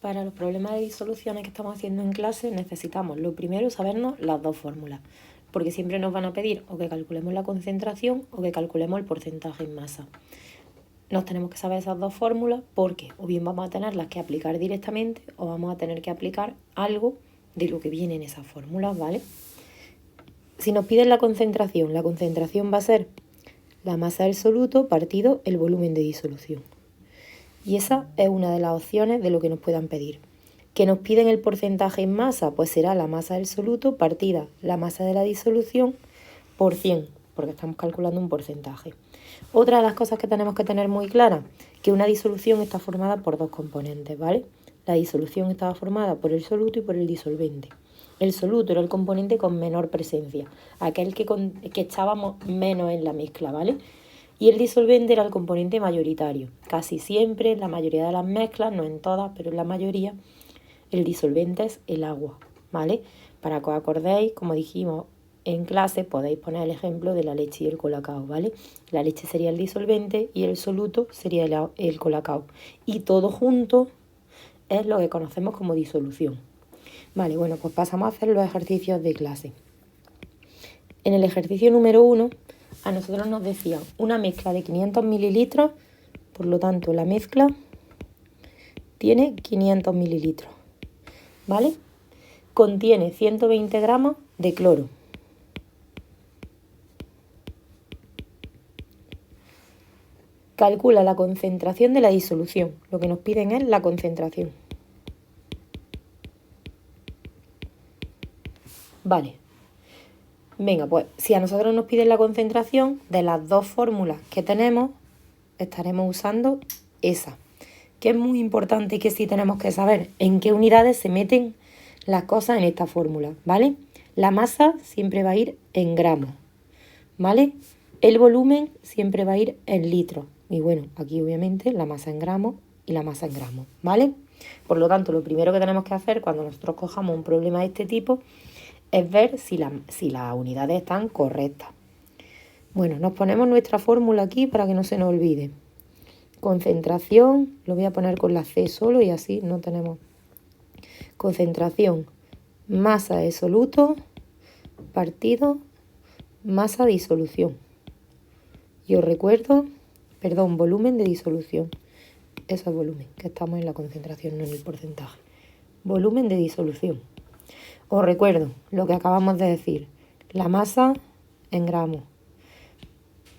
Para los problemas de disoluciones que estamos haciendo en clase necesitamos lo primero sabernos las dos fórmulas, porque siempre nos van a pedir o que calculemos la concentración o que calculemos el porcentaje en masa. Nos tenemos que saber esas dos fórmulas porque o bien vamos a tenerlas que aplicar directamente o vamos a tener que aplicar algo de lo que viene en esas fórmulas, ¿vale? Si nos piden la concentración va a ser la masa del soluto partido el volumen de disolución. Y esa es una de las opciones de lo que nos puedan pedir. ¿Que nos piden el porcentaje en masa? Pues será la masa del soluto partida la masa de la disolución por 100, porque estamos calculando un porcentaje. Otra de las cosas que tenemos que tener muy clara, que una disolución está formada por dos componentes, ¿vale? La disolución estaba formada por el soluto y por el disolvente. El soluto era el componente con menor presencia, aquel que echábamos menos en la mezcla, ¿vale? Y el disolvente era el componente mayoritario. Casi siempre, en la mayoría de las mezclas, no en todas, pero en la mayoría, el disolvente es el agua, ¿vale? Para que os acordéis, como dijimos en clase, podéis poner el ejemplo de la leche y el colacao, ¿vale? La leche sería el disolvente y el soluto sería el colacao. Y todo junto es lo que conocemos como disolución. Vale, bueno, pues pasamos a hacer los ejercicios de clase. En el ejercicio número 1, a nosotros nos decían una mezcla de 500 mililitros, por lo tanto la mezcla tiene 500 mililitros, ¿vale? Contiene 120 gramos de cloro. Calcula la concentración de la disolución. Lo que nos piden es la concentración. Vale. Venga, pues si a nosotros nos piden la concentración, de las dos fórmulas que tenemos, estaremos usando esa. Que es muy importante y que sí tenemos que saber en qué unidades se meten las cosas en esta fórmula, ¿vale? La masa siempre va a ir en gramos, ¿vale? El volumen siempre va a ir en litros. Y bueno, aquí obviamente la masa en gramos y la masa en gramos, ¿vale? Por lo tanto, lo primero que tenemos que hacer cuando nosotros cojamos un problema de este tipo es ver si las unidades están correctas. Bueno, nos ponemos nuestra fórmula aquí para que no se nos olvide. Concentración, lo voy a poner con la C solo y así no tenemos. Concentración, masa de soluto, partido, masa de disolución. Y os recuerdo, volumen de disolución. Eso es volumen, que estamos en la concentración, no en el porcentaje. Volumen de disolución. Os recuerdo lo que acabamos de decir. La masa en gramos.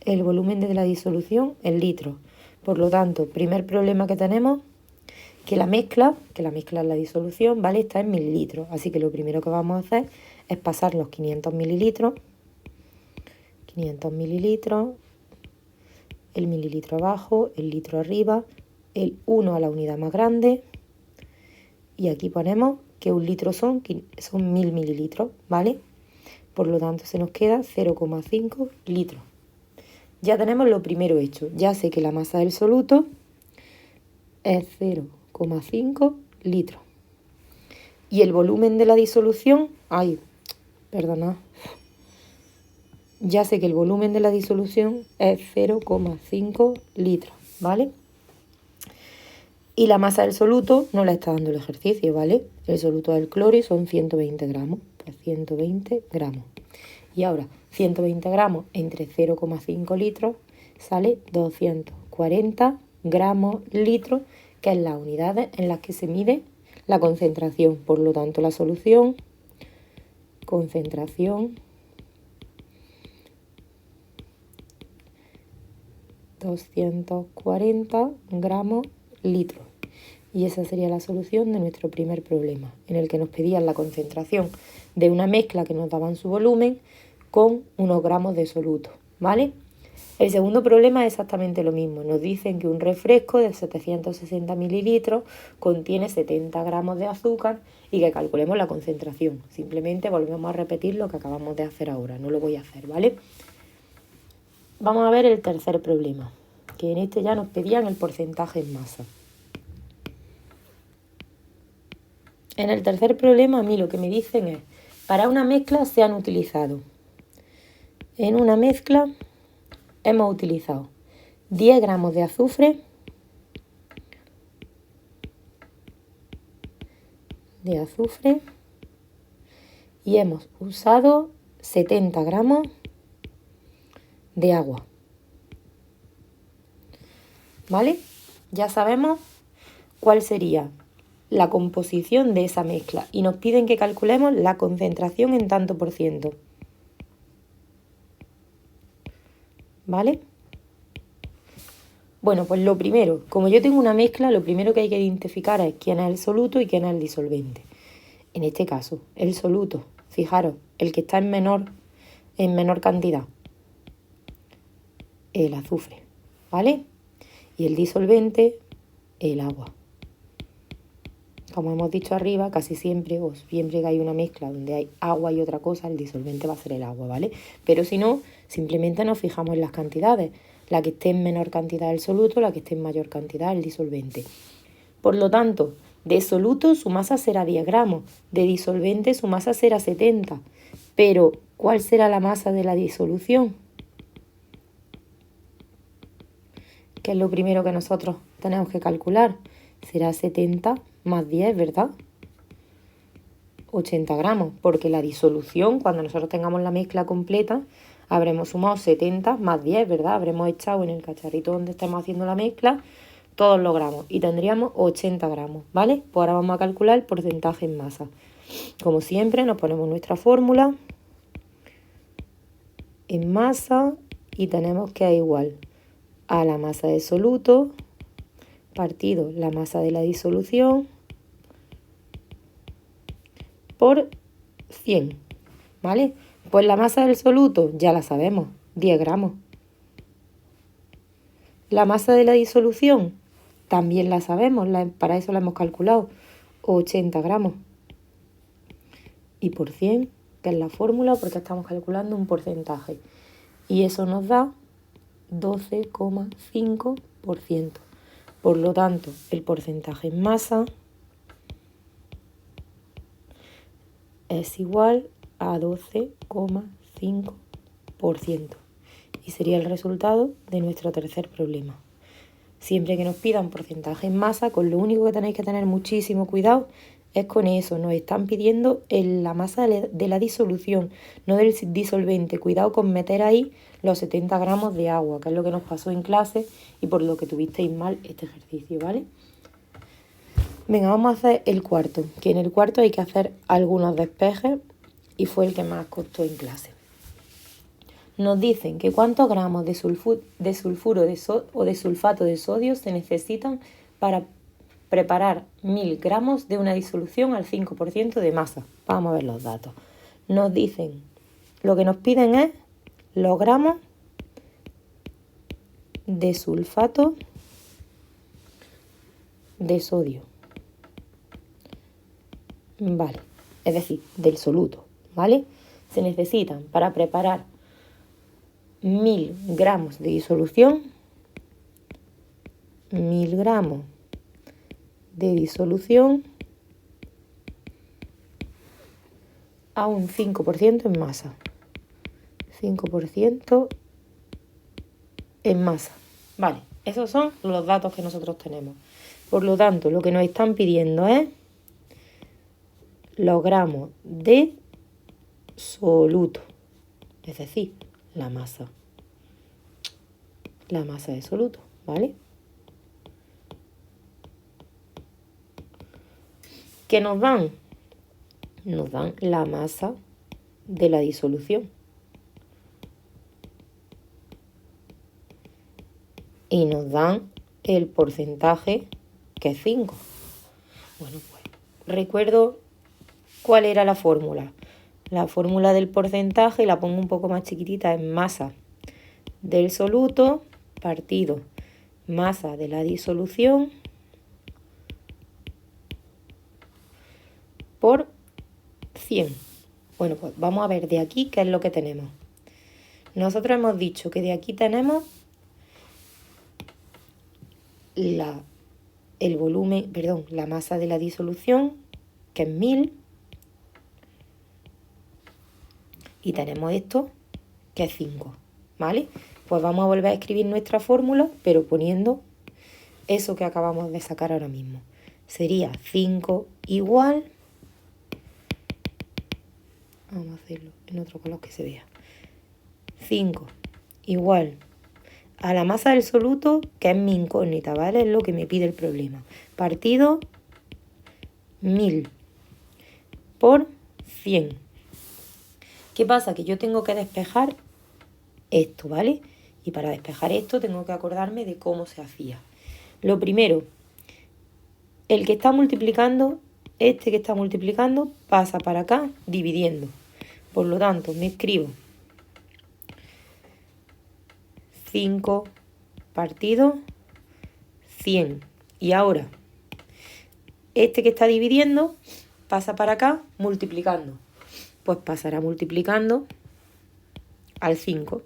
El volumen de la disolución en litros. Por lo tanto, primer problema que tenemos, que la mezcla es la disolución, ¿vale? Está en mililitros. Así que lo primero que vamos a hacer es pasar los 500 mililitros. 500 mililitros. El mililitro abajo, el litro arriba, el 1 a la unidad más grande. Y aquí ponemos que un litro son 1000 mililitros, ¿vale? Por lo tanto, se nos queda 0,5 litros. Ya tenemos lo primero hecho. Ya sé que la masa del soluto es 0,5 litros. Y el volumen de la disolución, ya sé que el volumen de la disolución es 0,5 litros, ¿vale? Y la masa del soluto no la está dando el ejercicio, ¿vale? El soluto del cloro son 120 gramos. Pues 120 gramos. Y ahora, 120 gramos entre 0,5 litros sale 240 gramos litros, que es las unidades en las que se mide la concentración. Por lo tanto, la solución, concentración, 240 gramos litros. Y esa sería la solución de nuestro primer problema, en el que nos pedían la concentración de una mezcla que nos daban su volumen con unos gramos de soluto, ¿vale? El segundo problema es exactamente lo mismo. Nos dicen que un refresco de 760 mililitros contiene 70 gramos de azúcar y que calculemos la concentración. Simplemente volvemos a repetir lo que acabamos de hacer ahora. No lo voy a hacer, ¿vale? Vamos a ver el tercer problema, que en este ya nos pedían el porcentaje en masa. En el tercer problema a mí lo que me dicen es, para una mezcla se han utilizado. En una mezcla hemos utilizado 10 gramos de azufre, de azufre y hemos usado 70 gramos de agua. ¿Vale? Ya sabemos cuál sería la composición de esa mezcla y nos piden que calculemos la concentración en tanto por ciento. ¿Vale? Bueno, pues lo primero, como yo tengo una mezcla, lo primero que hay que identificar es quién es el soluto y quién es el disolvente. En este caso, el soluto, fijaros, el que está en menor cantidad, el azufre, ¿vale? Y el disolvente, el agua. Como hemos dicho arriba, casi siempre o siempre que hay una mezcla donde hay agua y otra cosa, el disolvente va a ser el agua, ¿vale? Pero si no, simplemente nos fijamos en las cantidades. La que esté en menor cantidad el soluto, la que esté en mayor cantidad el disolvente. Por lo tanto, de soluto su masa será 10 gramos, de disolvente su masa será 70. Pero, ¿cuál será la masa de la disolución? Que es lo primero que nosotros tenemos que calcular. Será 70 más 10, ¿verdad? 80 gramos, porque la disolución, cuando nosotros tengamos la mezcla completa, habremos sumado 70 más 10, ¿verdad? Habremos echado en el cacharrito donde estamos haciendo la mezcla todos los gramos y tendríamos 80 gramos, ¿vale? Pues ahora vamos a calcular el porcentaje en masa. Como siempre, nos ponemos nuestra fórmula en masa y tenemos que es igual a la masa de soluto partido la masa de la disolución por 100, ¿vale? Pues la masa del soluto ya la sabemos, 10 gramos. La masa de la disolución también la sabemos, para eso la hemos calculado, 80 gramos. Y por 100, que es la fórmula, porque estamos calculando un porcentaje. Y eso nos da 12,5%. Por lo tanto, el porcentaje en masa es igual a 12,5%. Y sería el resultado de nuestro tercer problema. Siempre que nos pidan porcentaje en masa, con lo único que tenéis que tener muchísimo cuidado es con eso. Nos están pidiendo la masa de la disolución, no del disolvente. Cuidado con meter ahí los 70 gramos de agua, que es lo que nos pasó en clase y por lo que tuvisteis mal este ejercicio, ¿vale? Venga, vamos a hacer el cuarto, que en el cuarto hay que hacer algunos despejes y fue el que más costó en clase. Nos dicen que cuántos gramos de sulfuro o de sulfato de sodio se necesitan para preparar 1000 gramos de una disolución al 5% de masa. Vamos a ver los datos. Nos dicen, lo que nos piden es los gramos de sulfato de sodio. Vale, es decir, del soluto, ¿vale? Se necesitan para preparar 1000 gramos de disolución, 1000 gramos de disolución a un 5% en masa. 5% en masa. Vale, esos son los datos que nosotros tenemos. Por lo tanto, lo que nos están pidiendo es los gramos de soluto, es decir, la masa de soluto, ¿vale? ¿Qué nos dan? Nos dan la masa de la disolución. Y nos dan el porcentaje, que es 5. Bueno, pues recuerdo cuál era la fórmula. La fórmula del porcentaje, la pongo un poco más chiquitita, es masa del soluto partido masa de la disolución por 100. Bueno, pues vamos a ver de aquí qué es lo que tenemos. Nosotros hemos dicho que de aquí tenemos la masa de la disolución, que es 1000, y tenemos esto, que es 5, ¿vale? Pues vamos a volver a escribir nuestra fórmula, pero poniendo eso que acabamos de sacar ahora mismo. Sería 5 igual Vamos a hacerlo en otro color que se vea. 5 igual a la masa del soluto, que es mi incógnita, ¿vale? Es lo que me pide el problema. Partido 1000 por 100. ¿Qué pasa? Que yo tengo que despejar esto, ¿vale? Y para despejar esto tengo que acordarme de cómo se hacía. Lo primero, el que está multiplicando, este que está multiplicando, pasa para acá dividiendo. Por lo tanto, me escribo 5 partido 100. Y ahora, este que está dividiendo pasa para acá multiplicando. Pues pasará multiplicando al 5.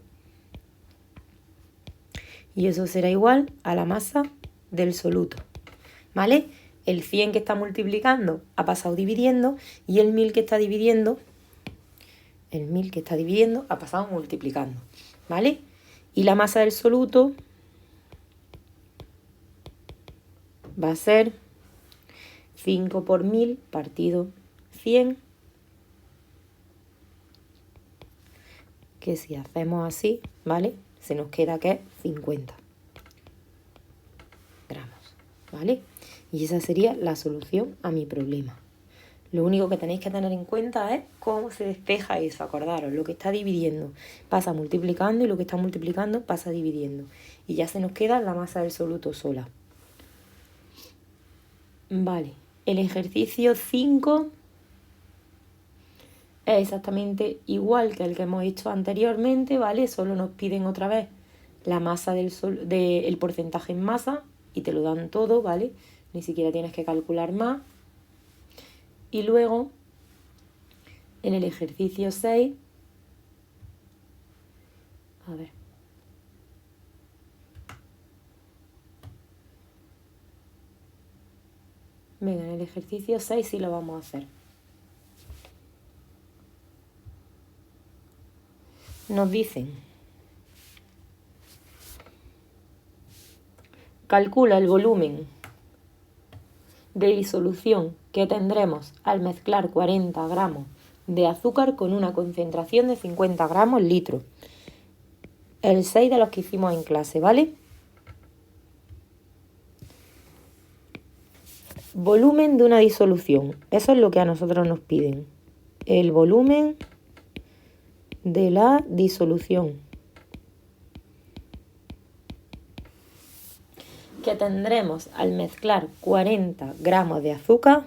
Y eso será igual a la masa del soluto, ¿vale? El 100 que está multiplicando ha pasado dividiendo y el 1000 que está dividiendo, ha pasado multiplicando, ¿vale? Y la masa del soluto va a ser 5 por 1000 partido 100, que si hacemos así, ¿vale? Se nos queda que es 50 gramos, ¿vale? Y esa sería la solución a mi problema. Lo único que tenéis que tener en cuenta es cómo se despeja eso. Acordaros, lo que está dividiendo pasa multiplicando y lo que está multiplicando pasa dividiendo. Y ya se nos queda la masa del soluto sola. Vale, el ejercicio 5 es exactamente igual que el que hemos hecho anteriormente, ¿vale? Solo nos piden otra vez la masa el porcentaje en masa y te lo dan todo, ¿vale? Ni siquiera tienes que calcular más. Y luego, en el ejercicio 6, a ver. Venga, en el ejercicio 6 sí lo vamos a hacer. Nos dicen, calcula el volumen de disolución que tendremos al mezclar 40 gramos de azúcar con una concentración de 50 gramos litro. El 6 de los que hicimos en clase, ¿vale? Volumen de una disolución. Eso es lo que a nosotros nos piden. El volumen de la disolución que tendremos al mezclar 40 gramos de azúcar,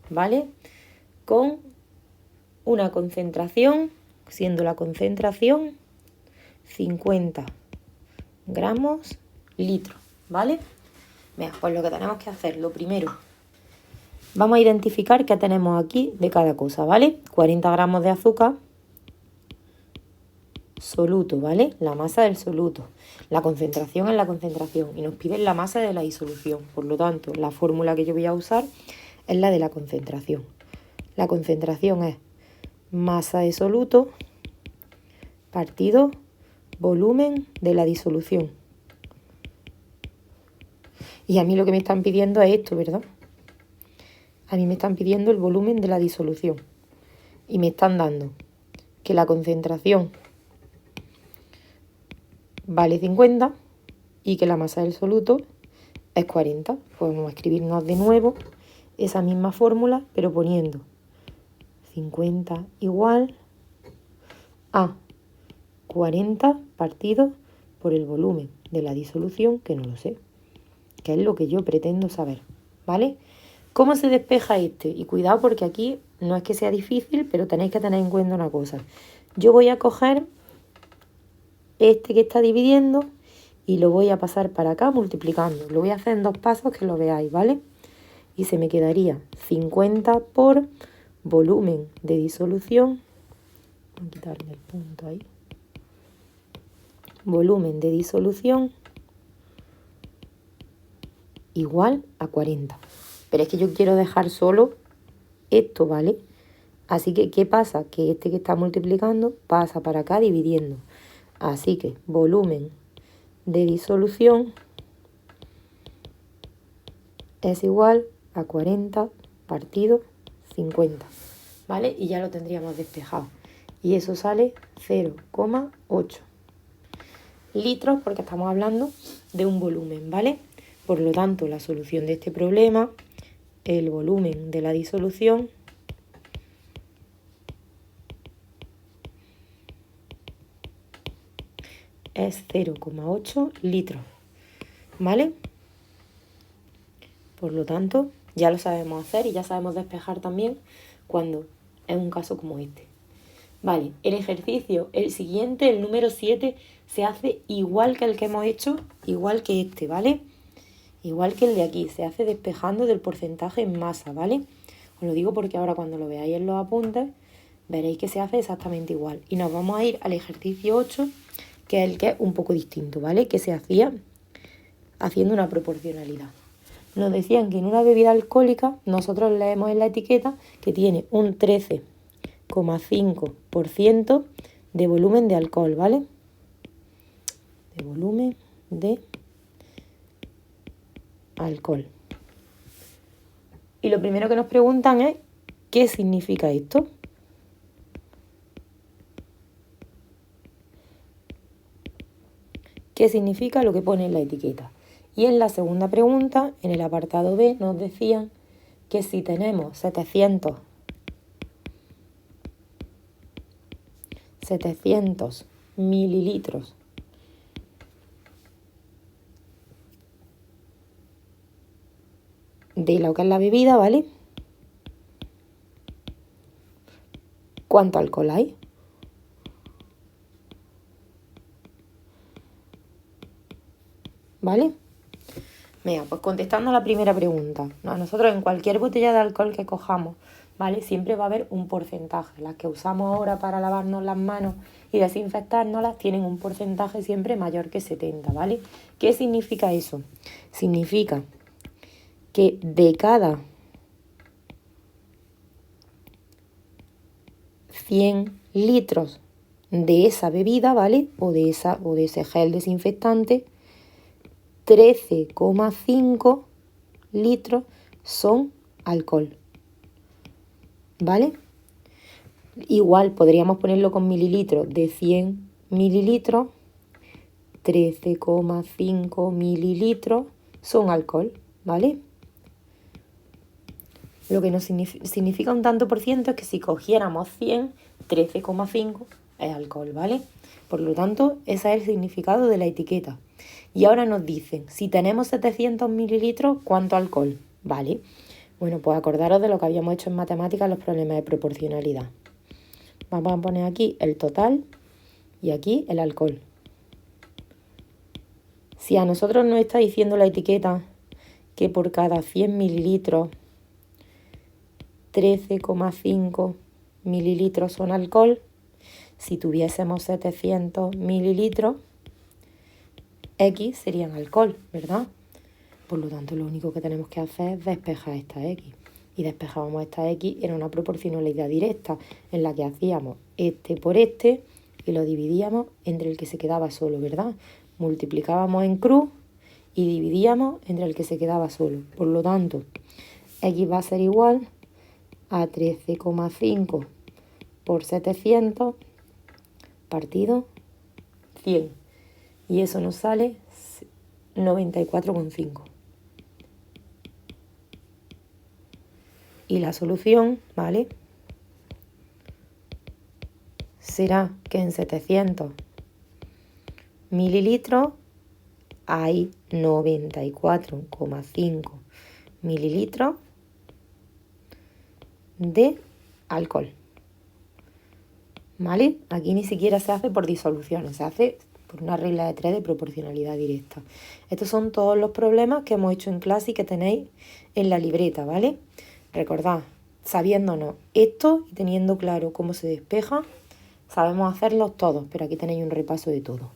¿vale? Con una concentración, siendo la concentración 50 gramos litro, ¿vale? Venga, pues lo que tenemos que hacer, lo primero, vamos a identificar qué tenemos aquí de cada cosa, ¿vale? 40 gramos de azúcar, soluto, ¿vale? La masa del soluto. La concentración es la concentración y nos piden la masa de la disolución. Por lo tanto, la fórmula que yo voy a usar es la de la concentración. La concentración es masa de soluto partido volumen de la disolución. Y a mí lo que me están pidiendo es esto, ¿verdad? A mí me están pidiendo el volumen de la disolución. Y me están dando que la concentración vale 50 y que la masa del soluto es 40. Pues vamos a escribirnos de nuevo esa misma fórmula, pero poniendo 50 igual a 40 partido por el volumen de la disolución, que no lo sé, que es lo que yo pretendo saber, ¿vale? ¿Cómo se despeja este? Y cuidado porque aquí no es que sea difícil, pero tenéis que tener en cuenta una cosa. Yo voy a coger este que está dividiendo y lo voy a pasar para acá multiplicando. Lo voy a hacer en 2 pasos que lo veáis, ¿vale? Y se me quedaría 50 por volumen de disolución. Voy a quitarle el punto ahí. Volumen de disolución igual a 40. Pero es que yo quiero dejar solo esto, ¿vale? Así que, ¿qué pasa? Que este que está multiplicando pasa para acá dividiendo. Así que volumen de disolución es igual a 40 partido 50, ¿vale? Y ya lo tendríamos despejado. Y eso sale 0,8 litros porque estamos hablando de un volumen, ¿vale? Por lo tanto, la solución de este problema, el volumen de la disolución, es 0,8 litros, ¿vale? Por lo tanto, ya lo sabemos hacer y ya sabemos despejar también cuando es un caso como este. Vale, el ejercicio, el siguiente, el número 7, se hace igual que el que hemos hecho, igual que este, ¿vale? Igual que el de aquí, se hace despejando del porcentaje en masa, ¿vale? Os lo digo porque ahora cuando lo veáis en los apuntes, veréis que se hace exactamente igual. Y nos vamos a ir al ejercicio 8, que es el que es un poco distinto, ¿vale? Que se hacía haciendo una proporcionalidad. Nos decían que en una bebida alcohólica, nosotros leemos en la etiqueta que tiene un 13,5% de volumen de alcohol, ¿vale? De volumen de alcohol. Y lo primero que nos preguntan es, ¿qué significa esto? ¿Qué significa lo que pone en la etiqueta? Y en la segunda pregunta, en el apartado B, nos decían que si tenemos 700 mililitros de lo que es la bebida, ¿vale? ¿Cuánto alcohol hay? ¿Vale? Venga, pues contestando a la primera pregunta. Nosotros en cualquier botella de alcohol que cojamos, ¿vale? Siempre va a haber un porcentaje. Las que usamos ahora para lavarnos las manos y desinfectárnoslas tienen un porcentaje siempre mayor que 70, ¿vale? ¿Qué significa eso? Significa que de cada 100 litros de esa bebida, ¿vale? O de ese gel desinfectante, 13,5 litros son alcohol, ¿vale? Igual podríamos ponerlo con mililitros, de 100 mililitros, 13,5 mililitros son alcohol, ¿vale? Lo que nos significa un tanto por ciento es que si cogiéramos 100, 13,5 es alcohol, ¿vale? Por lo tanto, ese es el significado de la etiqueta. Y ahora nos dicen, si tenemos 700 mililitros, ¿cuánto alcohol? ¿Vale? Bueno, pues acordaros de lo que habíamos hecho en matemáticas en los problemas de proporcionalidad. Vamos a poner aquí el total y aquí el alcohol. Si a nosotros nos está diciendo la etiqueta que por cada 100 mililitros 13,5 mililitros son alcohol, si tuviésemos 700 mililitros, X serían alcohol, ¿verdad? Por lo tanto, lo único que tenemos que hacer es despejar esta X. Y despejábamos esta X en una proporcionalidad directa, en la que hacíamos este por este y lo dividíamos entre el que se quedaba solo, ¿verdad? Multiplicábamos en cruz y dividíamos entre el que se quedaba solo. Por lo tanto, X va a ser igual a 13,5 por 700 partido 100. Y eso nos sale 94,5. Y la solución, ¿vale? Será que en 700 mililitros hay 94,5 mililitros de alcohol. ¿Vale? Aquí ni siquiera se hace por disoluciones, se hace por una regla de 3 de proporcionalidad directa. Estos son todos los problemas que hemos hecho en clase y que tenéis en la libreta, ¿vale? Recordad, sabiéndonos esto y teniendo claro cómo se despeja, sabemos hacerlos todos, pero aquí tenéis un repaso de todo.